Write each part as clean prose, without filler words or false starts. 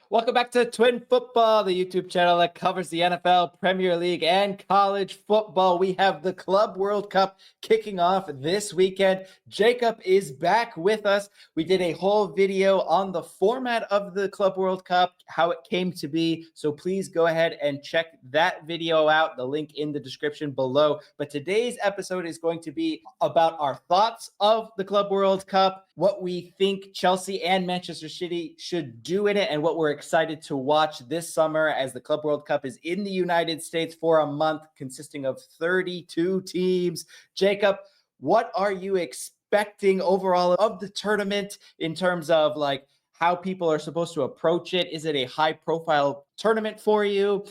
Welcome back to Twin Football, the YouTube channel that covers the NFL, Premier League, and college football. We have the Club World Cup kicking off this weekend. Jacob is back with us. We did a whole video on the format of the Club World Cup, how it came to be. So please go ahead and check that video out. The link in the description below. But today's episode is going to be about our thoughts of the Club World Cup, what we think Chelsea and Manchester City should do in it, and what we're excited to watch this summer as the Club World Cup is in the United States for a month consisting of 32 teams. Jacob, what are you expecting overall of the tournament in terms of like how people are supposed to approach it? Is it a high profile tournament for you?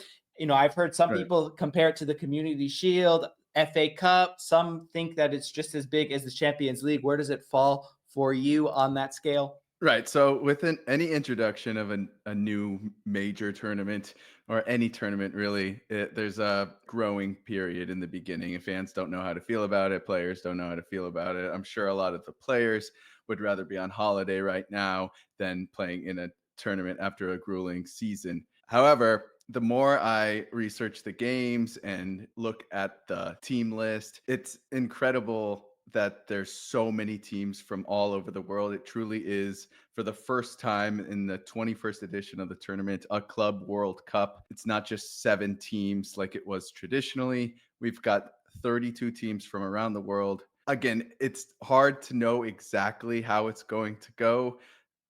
I've heard some Right. people compare it to the Community Shield, FA Cup. Some think that it's just as big as the Champions League. Where does it fall for you on that scale? Right. So within any introduction of a new major tournament or any tournament, really, there's a growing period in the beginning. And fans don't know how to feel about it. Players don't know how to feel about it. I'm sure a lot of the players would rather be on holiday right now than playing in a tournament after a grueling season. However, the more I research the games and look at the team list, it's incredible that there's so many teams from all over the world. It truly is, for the first time in the 21st edition of the tournament, a Club World Cup. It's not just 7 teams like it was traditionally. We've got 32 teams from around the world. Again, it's hard to know exactly how it's going to go.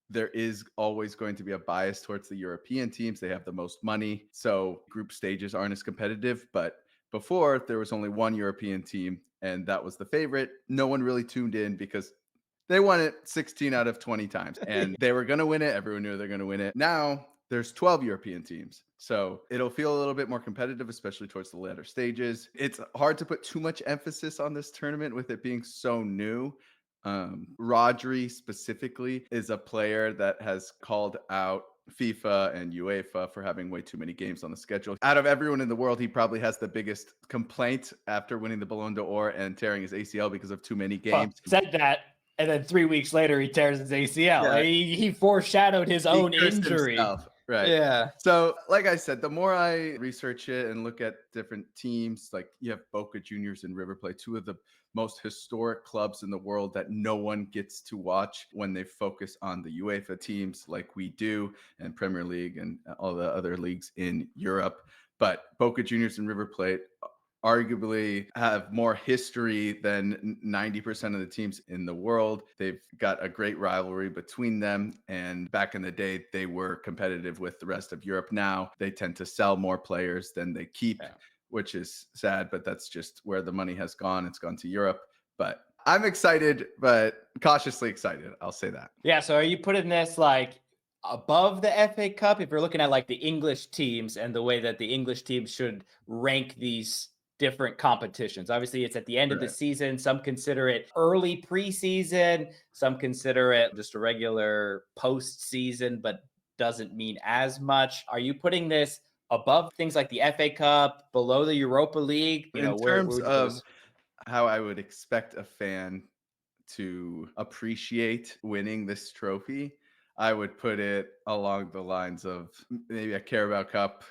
There is always going to be a bias towards the European teams. They have the most money. So group stages aren't as competitive. But before, there was only one European team, and that was the favorite. No one really tuned in because they won it 16 out of 20 times and they were going to win it. Everyone knew they're going to win it. Now there's 12 European teams. So it'll feel a little bit more competitive, especially towards the latter stages. It's hard to put too much emphasis on this tournament with it being so new. Rodri specifically is a player that has called out FIFA and UEFA for having way too many games on the schedule. Out of everyone in the world, he probably has the biggest complaint after winning the Ballon d'Or and tearing his ACL because of too many Well, games. said that, and then 3 weeks later he tears his ACL. Yeah, He foreshadowed his he own cursed injury. himself, right. Yeah. So, like I said, the more I research it and look at different teams, like you have Boca Juniors and River Plate, 2 of the most historic clubs in the world that no one gets to watch when they focus on the UEFA teams like we do, and Premier League and all the other leagues in Europe. But Boca Juniors and River Plate arguably have more history than 90% of the teams in the world. They've got a great rivalry between them. And back in the day, they were competitive with the rest of Europe. Now they tend to sell more players than they keep, Yeah. which is sad, but that's just where the money has gone. It's gone to Europe. But I'm excited, but cautiously excited. I'll say that. Yeah. So are you putting this like above the FA Cup? If you're looking at like the English teams and the way that the English teams should rank these different competitions. Obviously, it's at the end of the Right. season. Some consider it early preseason, some consider it just a regular postseason, but doesn't mean as much. Are you putting this above things like the FA Cup, below the Europa League? In Where terms would you put of this? how I would expect a fan to appreciate winning this trophy, I would put it along the lines of maybe a Carabao Cup.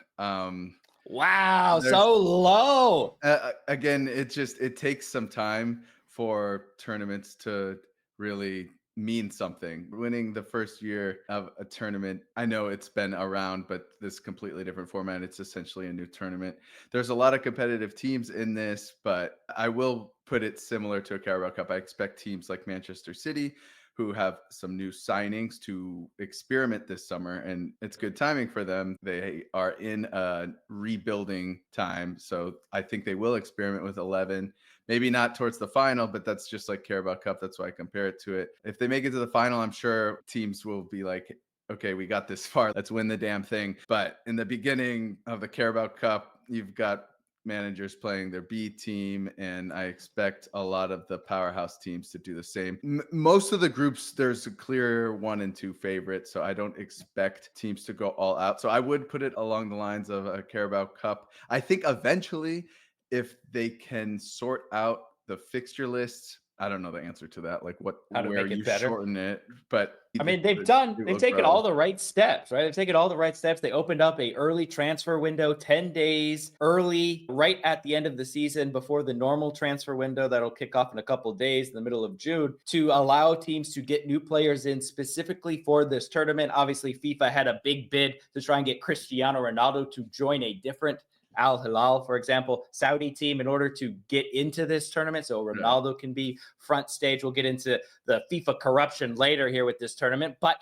Wow, There's so low. again, it takes some time for tournaments to really mean something. Winning the first year of a tournament, I know it's been around, but this completely different format. It's essentially a new tournament. There's a lot of competitive teams in this, but I will put it similar to a Carabao Cup. I expect teams like Manchester City, who have some new signings to experiment this summer, and it's good timing for them. They are in a rebuilding time, so I think they will experiment with 11. Maybe not towards the final, but that's just like Carabao Cup. That's why I compare it to it. If they make it to the final, I'm sure teams will be like, okay, we got this far. Let's win the damn thing. But in the beginning of the Carabao Cup, you've got managers playing their B team, and I expect a lot of the powerhouse teams to do the same. Most of the groups, there's a clear 1 and 2 favorite, so I don't expect teams to go all out. So I would put it along the lines of a Carabao Cup. I think eventually, if they can sort out the fixture lists I don't know the answer to that. Like How to where make it you better? shorten it, but I the, mean, the it they've will taken grow. all the right steps, right? They've taken all the right steps. They opened up a early transfer window 10 days early, right at the end of the season before the normal transfer window that'll kick off in a couple of days in the middle of June to allow teams to get new players in specifically for this tournament. Obviously, FIFA had a big bid to try and get Cristiano Ronaldo to join a different Al Hilal, for example, Saudi team in order to get into this tournament. So Right. Ronaldo can be front stage. We'll get into the FIFA corruption later here with this tournament. But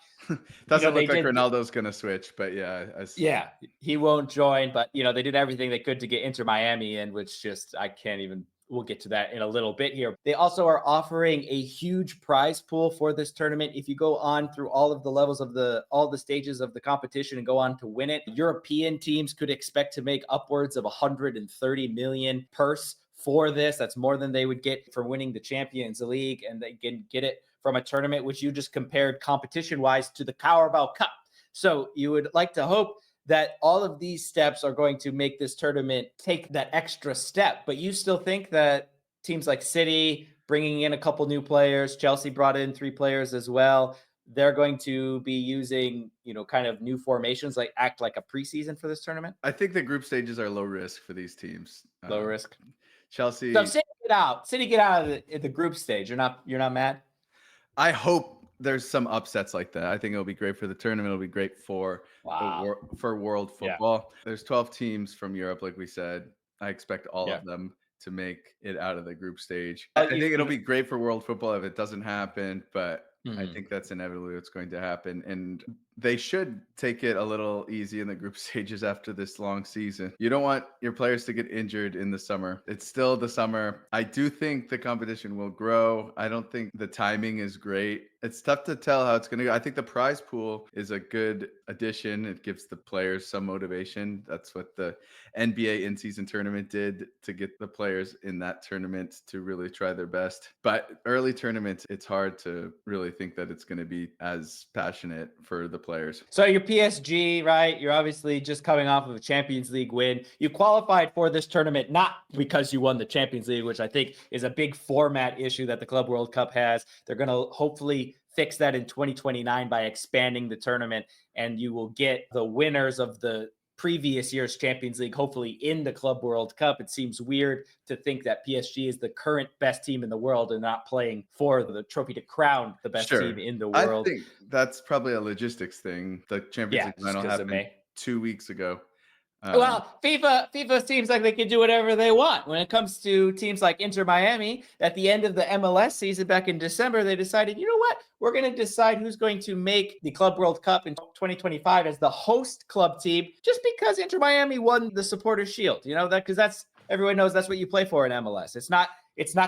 Doesn't they look like did. Ronaldo's gonna switch, but yeah, Yeah, he won't join, but they did everything they could to get Inter Miami in, which just I can't even. We'll get to that in a little bit here. They also are offering a huge prize pool for this tournament. If you go on through all of the levels of all the stages of the competition and go on to win it, European teams could expect to make upwards of 130 million purse for this. That's more than they would get for winning the Champions League, and they can get it from a tournament which you just compared competition wise to the Carabao Cup. So you would like to hope that all of these steps are going to make this tournament take that extra step. But you still think that teams like City bringing in a couple new players, Chelsea brought in 3 players as well. They're going to be using, kind of new formations, like act like a preseason for this tournament. I think the group stages are low risk for these teams. Low risk. So Chelsea, City get out. City get out of the group stage. You're not mad? I hope there's some upsets like that. I think it'll be great for the tournament. It'll be great for Wow. for world Yeah. football. There's 12 teams from Europe, like we said. I expect all Yeah. of them to make it out of the group stage. Oh, I think it'll be great for world football if it doesn't happen, but I mhm. think that's inevitably what's going to happen. And they should take it a little easy in the group stages after this long season. You don't want your players to get injured in the summer. It's still the summer. I do think the competition will grow. I don't think the timing is great. It's tough to tell how it's going to go. I think the prize pool is a good addition. It gives the players some motivation. That's what the NBA in-season tournament did to get the players in that tournament to really try their best. But early tournaments, it's hard to really think that it's going to be as passionate for the players. So you're PSG, right? You're obviously just coming off of a Champions League win. You qualified for this tournament not because you won the Champions League, which I think is a big format issue that the Club World Cup has. They're going to hopefully fix that in 2029 by expanding the tournament, and you will get the winners of the previous year's Champions League, hopefully in the Club World Cup. It seems weird to think that PSG is the current best team in the world and not playing for the trophy to crown the best team Sure. in the I world. think that's probably a logistics thing. The Champions Yeah, League just final because it happened may. 2 weeks ago. Um, Well, FIFA seems like they can do whatever they want. When it comes to teams like Inter Miami, at the end of the MLS season back in December, they decided, you know what? We're going to decide who's going to make the Club World Cup in 2025 as the host club team, just because Inter Miami won the Supporters Shield. You know that because that's everyone knows that's what you play for in MLS. It's not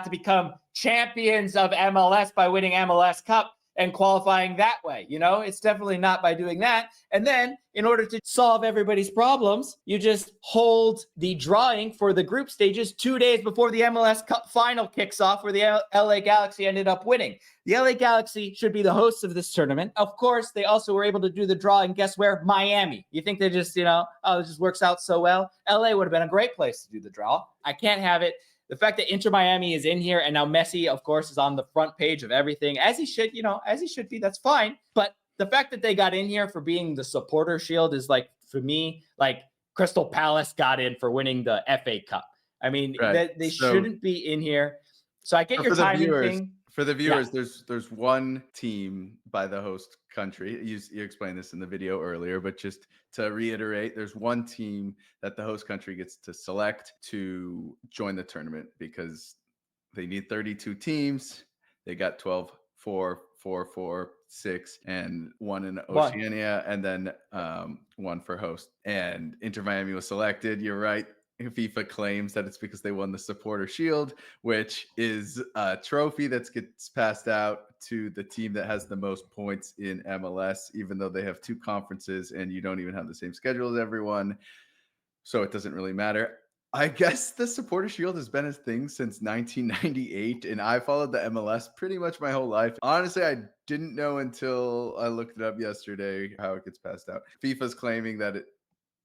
to become champions of MLS by winning MLS Cup and qualifying that way. It's definitely not by doing that. And then, in order to solve everybody's problems, you just hold the drawing for the group stages 2 days before the MLS Cup final kicks off, where the LA Galaxy ended up winning. The LA Galaxy should be the hosts of this tournament. Of course, they also were able to do the draw, and guess where? Miami. You think they just, it just works out so well? LA would have been a great place to do the draw. I can't have it. The fact that Inter Miami is in here and now Messi, of course, is on the front page of everything, as he should, as he should be, that's fine. But the fact that they got in here for being the supporter shield is like, for me, like Crystal Palace got in for winning the FA Cup. I mean, right. they So shouldn't be in here. So I get So your timing thing. for the Yeah. viewers, there's one team by the host country. You explained this in the video earlier, but just to reiterate, there's one team that the host country gets to select to join the tournament because they need 32 teams. They got 12, 4, 4, 4, 6, and one in One. Oceania, and then one for host. And Inter Miami was selected. You're right. FIFA claims that it's because they won the Supporter Shield, which is a trophy that gets passed out to the team that has the most points in MLS, even though they have 2 conferences and you don't even have the same schedule as everyone. So it doesn't really matter. I guess the Supporter Shield has been a thing since 1998, and I followed the MLS pretty much my whole life. Honestly, I didn't know until I looked it up yesterday how it gets passed out. FIFA's claiming that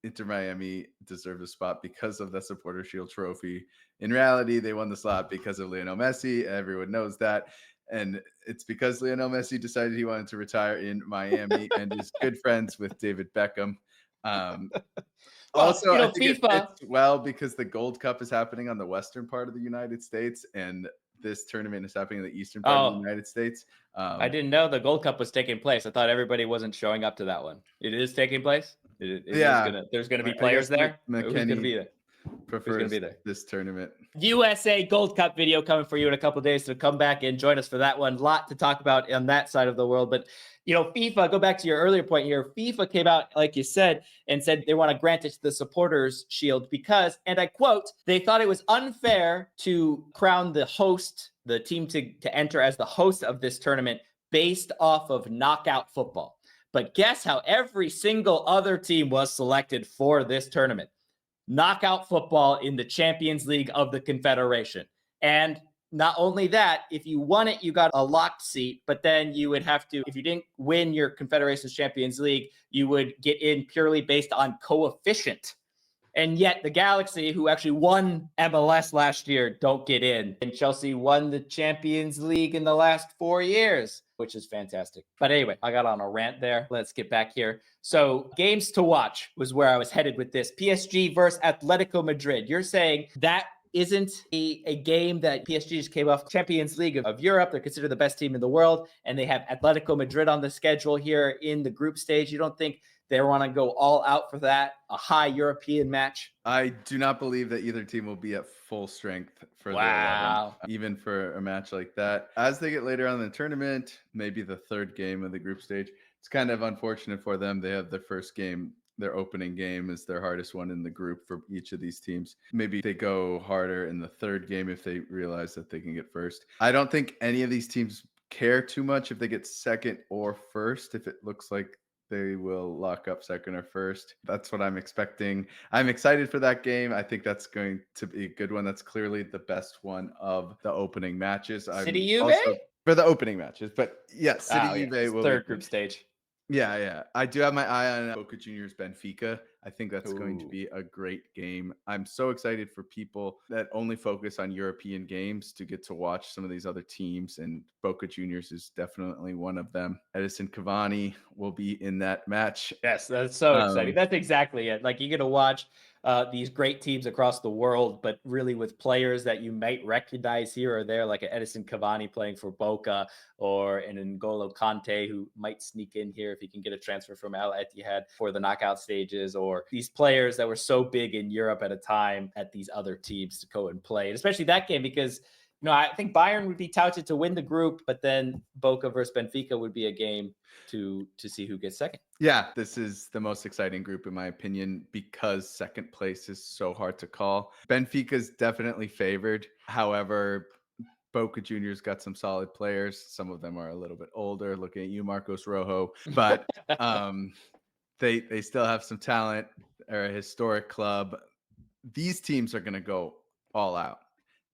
Inter Miami deserved a spot because of the Supporter Shield trophy. In reality, they won the slot because of Lionel Messi. Everyone knows that. And it's because Lionel Messi decided he wanted to retire in Miami and is good friends with David Beckham. Um, Well, Also, I think it FIFA. fits well because the Gold Cup is happening on the western part of the United States, and this tournament is happening in the eastern part of the Oh, United States. I didn't know the Gold Cup was taking place. I thought everybody wasn't showing up to that one. It is taking place. It is Yeah, gonna. There's gonna be I players guess there. Who's gonna McKenny be there? Who's gonna prefers be there? this tournament. USA Gold Cup video coming for you in a couple of days. So come back and join us for that one. A lot to talk about on that side of the world. But, FIFA, go back to your earlier point here. FIFA came out, like you said, and said they want to grant it to the supporters shield because, and I quote, they thought it was unfair to crown the host, the team to enter as the host of this tournament based off of knockout football. But guess how every single other team was selected for this tournament? Knockout football in the Champions League of the Confederation. And not only that, if you won it, you got a locked seat, but then you would have to, if you didn't win your Confederations Champions League, you would get in purely based on coefficient. And yet the Galaxy, who actually won MLS last year, don't get in. And Chelsea won the Champions League in the last 4 years, which is fantastic. But anyway, I got on a rant there. Let's get back here. So games to watch was where I was headed with this. PSG versus Atletico Madrid. You're saying that isn't a game that PSG just came off Champions League of Europe. They're considered the best team in the world, and they have Atletico Madrid on the schedule here in the group stage. You don't think they want to go all out for that, a high European match? I do not believe that either team will be at full strength for their 11, Wow. even for a match like that. As they get later on in the tournament, maybe the third game of the group stage, it's kind of unfortunate for them. They have their first game, their opening game is their hardest one in the group for each of these teams. Maybe they go harder in the third game if they realize that they can get first. I don't think any of these teams care too much if they get second or first, if it looks like they will lock up second or first. That's what I'm expecting. I'm excited for that game. I think that's going to be a good one. That's clearly the best one of the opening matches. City I'm Juve? also for the opening matches, but yeah, City Oh, yeah. Juve will be Third good. group stage. Yeah. I do have my eye on Boca Juniors Benfica. I think that's going to Ooh. be a great game. I'm so excited for people that only focus on European games to get to watch some of these other teams, and Boca Juniors is definitely one of them. Edison Cavani will be in that match. Yes, that's so exciting. Um, That's exactly it. Like you get to watch these great teams across the world, but really with players that you might recognize here or there, like an Edison Cavani playing for Boca or an N'Golo Kante who might sneak in here if he can get a transfer from Al Ittihad for the knockout stages, or these players that were so big in Europe at a time at these other teams to go and play, and especially that game because I think Bayern would be touted to win the group, but then Boca versus Benfica would be a game to see who gets second. yeah, this is the most exciting group in my opinion because second place is so hard to call. Benfica's definitely favored. However, Boca Juniors got some solid players. Some of them are a little bit older. Looking at you, Marcos Rojo, but they still have some talent. They're a historic club. These teams are going to go all out.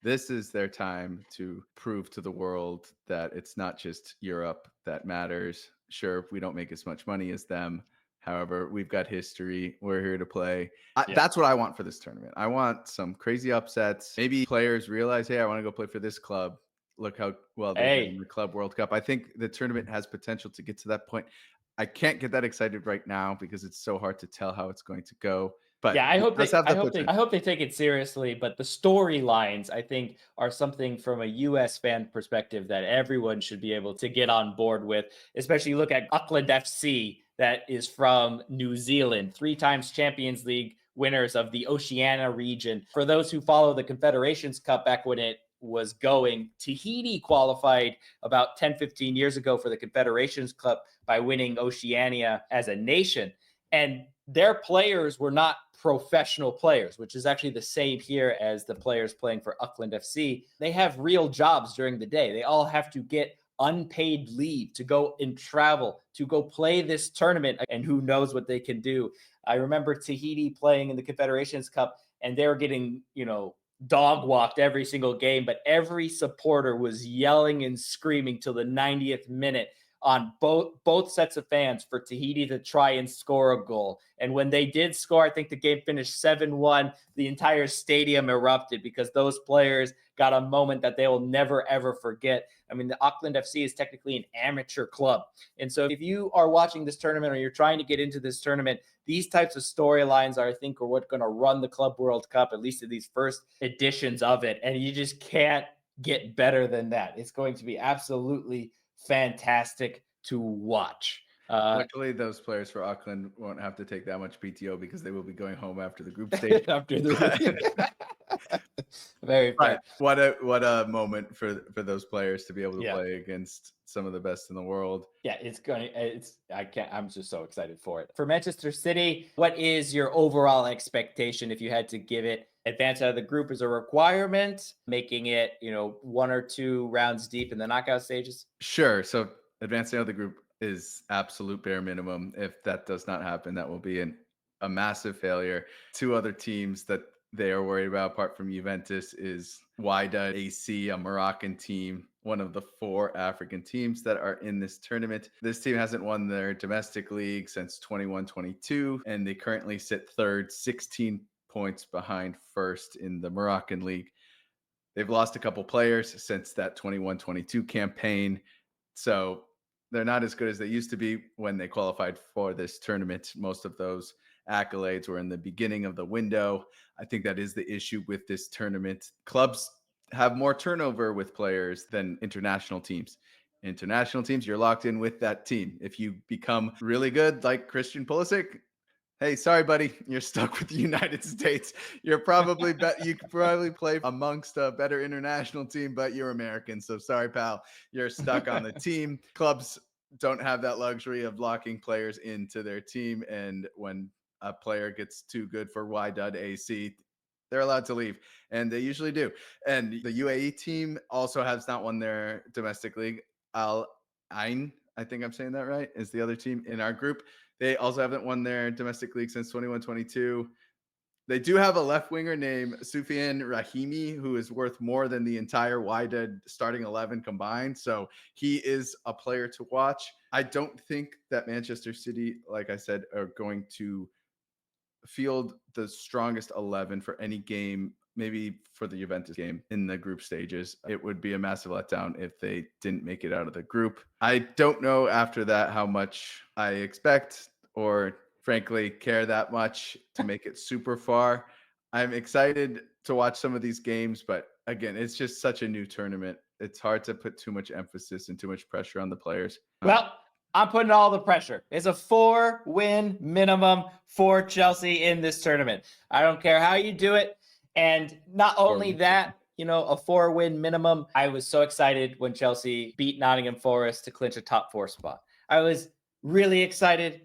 This is their time to prove to the world that it's not just Europe that matters. Sure, we don't make as much money as them. However, we've got history. We're here to play. Yeah. That's what I want for this tournament. I want some crazy upsets. Maybe players realize, hey, I want to go play for this club. Look how well they did in the Club World Cup. I think the tournament has potential to get to that point. I can't get that excited right now because it's so hard to tell how it's going to go. But yeah, I hope potential. I hope they take it seriously. But the storylines, I think, are something from a U.S. fan perspective that everyone should be able to get on board with. Especially look at Auckland FC, that is from New Zealand, 3 times Champions League winners of the Oceania region. For those who follow the Confederations Cup back when it was going, Tahiti qualified about 10, 15 years ago for the Confederations Cup by winning Oceania as a nation. And their players were not professional players, which is actually the same here as the players playing for Auckland FC. They have real jobs during the day. They all have to get unpaid leave to go and travel to go play this tournament, and who knows what they can do. I remember Tahiti playing in the Confederations Cup, and they were getting, dog walked every single game, but every supporter was yelling and screaming till the 90th minute on both sets of fans for Tahiti to try and score a goal. And when they did score, I think the game finished 7-1. The entire stadium erupted because those players got a moment that they will never, ever forget. I mean, the Auckland FC is technically an amateur club. And so if you are watching this tournament or you're trying to get into this tournament, these types of storylines are, I think, are what's going to run the Club World Cup, at least in these first editions of it. And you just can't get better than that. It's going to be absolutely fantastic to watch. Luckily, those players for Auckland won't have to take that much PTO because they will be going home after the group stage. After the very fair. What a moment for those players to be able to play against some of the best in the world. Yeah, I'm just so excited for it. For Manchester City, what is your overall expectation if you had to give it? Advance out of the group is a requirement, making it, 1 or 2 rounds deep in the knockout stages? Sure. So advancing out of the group is absolute bare minimum. If that does not happen, that will be a massive failure. 2 other teams that they are worried about, apart from Juventus, is Wydad AC, a Moroccan team, one of the 4 African teams that are in this tournament. This team hasn't won their domestic league since 21-22, and they currently sit third, 16 points behind first in the Moroccan league. They've lost a couple players since that 21-22 campaign. So they're not as good as they used to be when they qualified for this tournament. Most of those accolades were in the beginning of the window. I think that is the issue with this tournament. Clubs have more turnover with players than international teams. International teams, you're locked in with that team. If you become really good, like Christian Pulisic, hey, sorry, buddy, you're stuck with the United States. You could probably play amongst a better international team, but you're American. So sorry, pal, you're stuck on the team. Clubs don't have that luxury of locking players into their team. And when a player gets too good for Wydad AC, they're allowed to leave, and they usually do. And the UAE team also has not won their domestic league. Al Ain, I think I'm saying that right, is the other team in our group. They also haven't won their domestic league since 21-22. They do have a left winger named Soufiane Rahimi, who is worth more than the entire Wydad starting 11 combined. So he is a player to watch. I don't think that Manchester City, like I said, are going to field the strongest 11 for any game, maybe for the Juventus game in the group stages. It would be a massive letdown if they didn't make it out of the group. I don't know after that how much I expect or frankly care that much to make it super far. I'm excited to watch some of these games, but again, it's just such a new tournament. It's hard to put too much emphasis and too much pressure on the players. Well, I'm putting all the pressure. It's a 4-win minimum for Chelsea in this tournament. I don't care how you do it. And not only that, a 4-win minimum. I was so excited when Chelsea beat Nottingham Forest to clinch a top 4 spot. I was really excited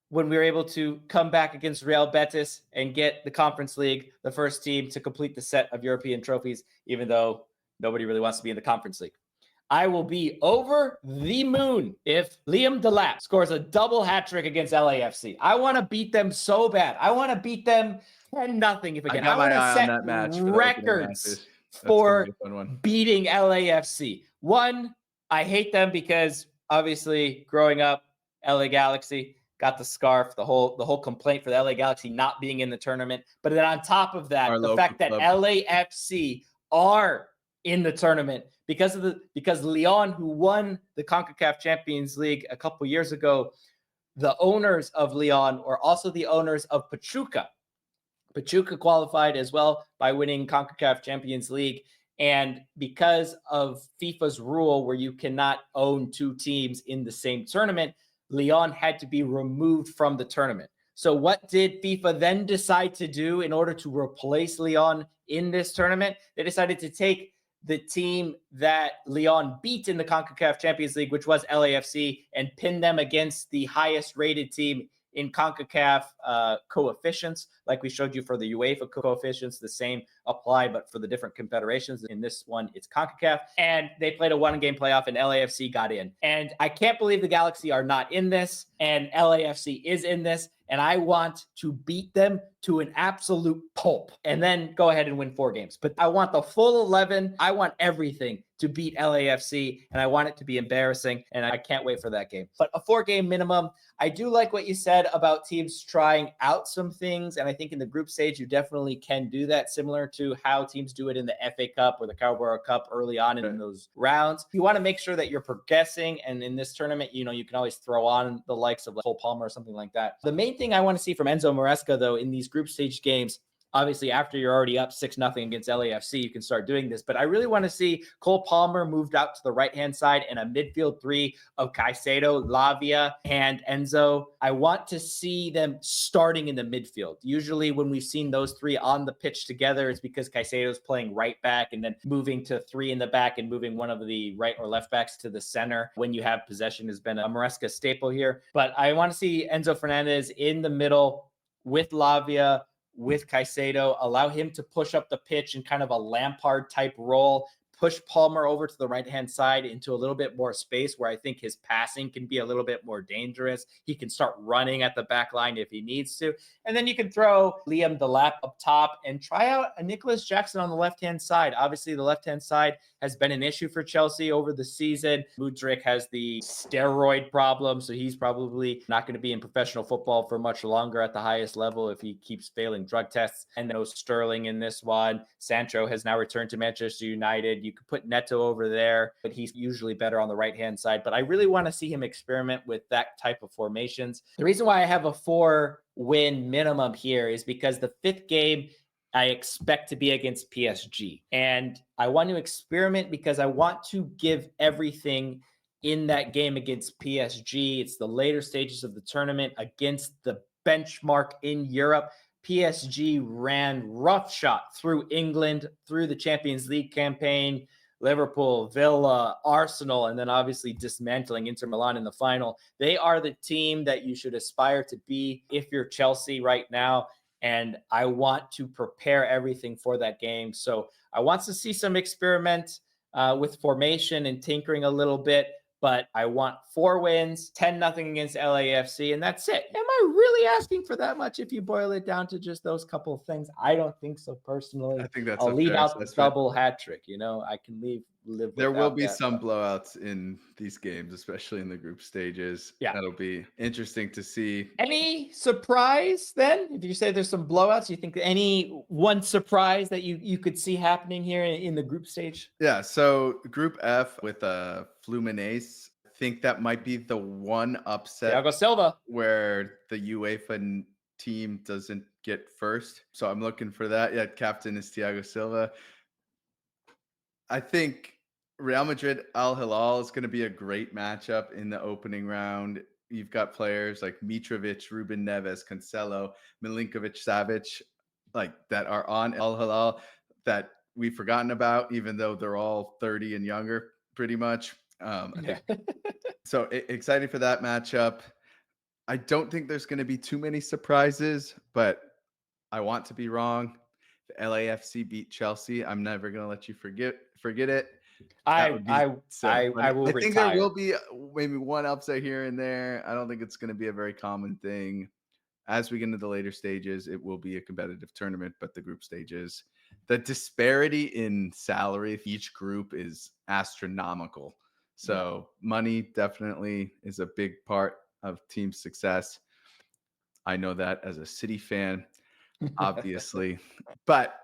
when we were able to come back against Real Betis and get the Conference League, the first team to complete the set of European trophies, even though nobody really wants to be in the Conference League. I will be over the moon if Liam Delap scores a double hat trick against LAFC. I want to beat them so bad. I want to beat them 10-0 if again. I want to set records for beating LAFC. One, I hate them because obviously growing up, LA Galaxy got the scarf, the whole complaint for the LA Galaxy not being in the tournament. But then on top of that, the fact that LAFC are in the tournament because Lyon, who won the CONCACAF Champions League a couple years ago, the owners of Lyon are also the owners of Pachuca. Pachuca qualified as well by winning CONCACAF Champions League. And because of FIFA's rule where you cannot own 2 teams in the same tournament, Lyon had to be removed from the tournament. So what did FIFA then decide to do in order to replace Lyon in this tournament? They decided to take the team that Lyon beat in the CONCACAF Champions League, which was LAFC, and pin them against the highest rated team in CONCACAF coefficients. Like we showed you for the UEFA coefficients, the same apply, but for the different confederations. In this one, it's CONCACAF. And they played a 1-game playoff and LAFC got in. And I can't believe the Galaxy are not in this and LAFC is in this. and I want to beat them to an absolute pulp and then go ahead and win 4 games. But I want the full 11. I want everything to beat LAFC, and I want it to be embarrassing, and I can't wait for that game. But a 4-game minimum. I do like what you said about teams trying out some things, and I think in the group stage, you definitely can do that, similar to how teams do it in the FA Cup or the Carabao Cup early on in those rounds. You want to make sure that you're progressing, and in this tournament, you can always throw on the likes of Cole Palmer or something like that. The main thing I want to see from Enzo Maresca, though, in these group stage games, obviously, after you're already up 6-0 against LAFC, you can start doing this. But I really want to see Cole Palmer moved out to the right-hand side and a midfield 3 of Caicedo, Lavia, and Enzo. I want to see them starting in the midfield. Usually when we've seen those 3 on the pitch together, it's because Caicedo's playing right back and then moving to 3 in the back and moving one of the right or left backs to the center when you have possession has been a Maresca staple here. But I want to see Enzo Fernandez in the middle with Lavia, with Caicedo, allow him to push up the pitch in kind of a Lampard type role, push Palmer over to the right-hand side into a little bit more space where I think his passing can be a little bit more dangerous. He can start running at the back line if he needs to. And then you can throw Liam Delap up top and try out a Nicholas Jackson on the left-hand side. Obviously, the left-hand side has been an issue for Chelsea over the season. Mudryk has the steroid problem, so he's probably not going to be in professional football for much longer at the highest level if he keeps failing drug tests. And no Sterling in this one. Sancho has now returned to Manchester United. You could put Neto over there, but he's usually better on the right-hand side. But I really want to see him experiment with that type of formations. The reason why I have a 4-win minimum here is because the 5th game I expect to be against PSG. And I want to experiment because I want to give everything in that game against PSG. It's the later stages of the tournament against the benchmark in Europe. PSG ran roughshod through England, through the Champions League campaign, Liverpool, Villa, Arsenal, and then obviously dismantling Inter Milan in the final. They are the team that you should aspire to be if you're Chelsea right now. And I want to prepare everything for that game. So I want to see some experiment with formation and tinkering a little bit. But I want 4 wins, 10-0 against LAFC, and that's it. Am I really asking for that much if you boil it down to just those couple of things? I don't think so personally. I think that's I'll a leave fair out the assessment. double hat trick. I can live There will without be that, some but blowouts in these games, especially in the group stages. Yeah. That'll be interesting to see. Any surprise then? If you say there's some blowouts, you think any one surprise that you could see happening here in the group stage? Yeah, so Group F with Fluminense, I think that might be the one upset Thiago Silva. where the UEFA team doesn't get first. So I'm looking for that. Yeah, captain is Thiago Silva. I think Real Madrid Al Hilal is going to be a great matchup in the opening round. You've got players like Mitrovic, Ruben Neves, Cancelo, Milinkovic, Savic, like that are on Al Hilal that we've forgotten about, even though they're all 30 and younger, pretty much. I think so. Excited for that matchup. I don't think there's going to be too many surprises, but I want to be wrong. The LAFC beat Chelsea. I'm never going to let you forget it. That would be so I funny. will I think there retire. will be maybe one upset here and there. I don't think it's going to be a very common thing. As we get into the later stages, it will be a competitive tournament, but the group stages, the disparity in salary each group is astronomical. So money definitely is a big part of team success. I know that as a City fan, obviously, but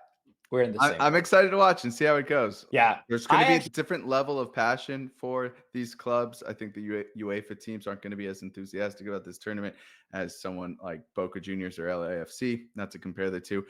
We're in the same. I'm excited to watch and see how it goes. Yeah. There's going to be a different level of passion for these clubs. I think the UEFA teams aren't going to be as enthusiastic about this tournament as someone like Boca Juniors or LAFC, not to compare the two,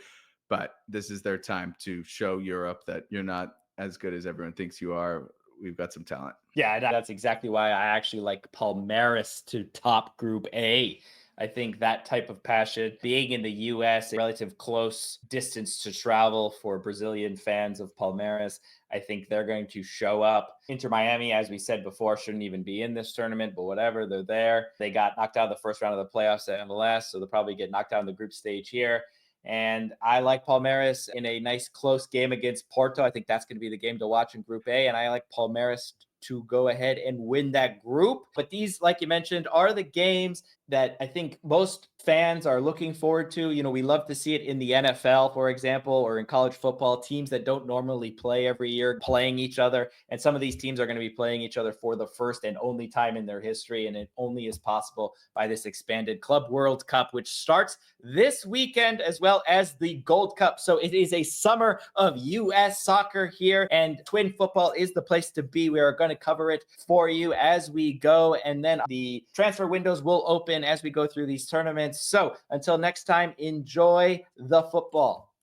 but this is their time to show Europe that you're not as good as everyone thinks you are. We've got some talent. Yeah, that's exactly why I actually like Palmeiras to top Group A. I think that type of passion, being in the U.S., a relative close distance to travel for Brazilian fans of Palmeiras, I think they're going to show up. Inter Miami, as we said before, shouldn't even be in this tournament, but whatever, they're there. They got knocked out of the first round of the playoffs at MLS, so they'll probably get knocked out in the group stage here. And I like Palmeiras in a nice close game against Porto. I think that's going to be the game to watch in Group A, and I like Palmeiras to go ahead and win that group. But these, like you mentioned, are the games that I think most fans are looking forward to. We love to see it in the NFL, for example, or in college football, teams that don't normally play every year playing each other. And some of these teams are going to be playing each other for the first and only time in their history. And it only is possible by this expanded Club World Cup, which starts this weekend, as well as the Gold Cup. So it is a summer of U.S. soccer here, and Twin Football is the place to be. We are going to cover it for you as we go. And then the transfer windows will open as we go through these tournaments. So until next time, enjoy the football.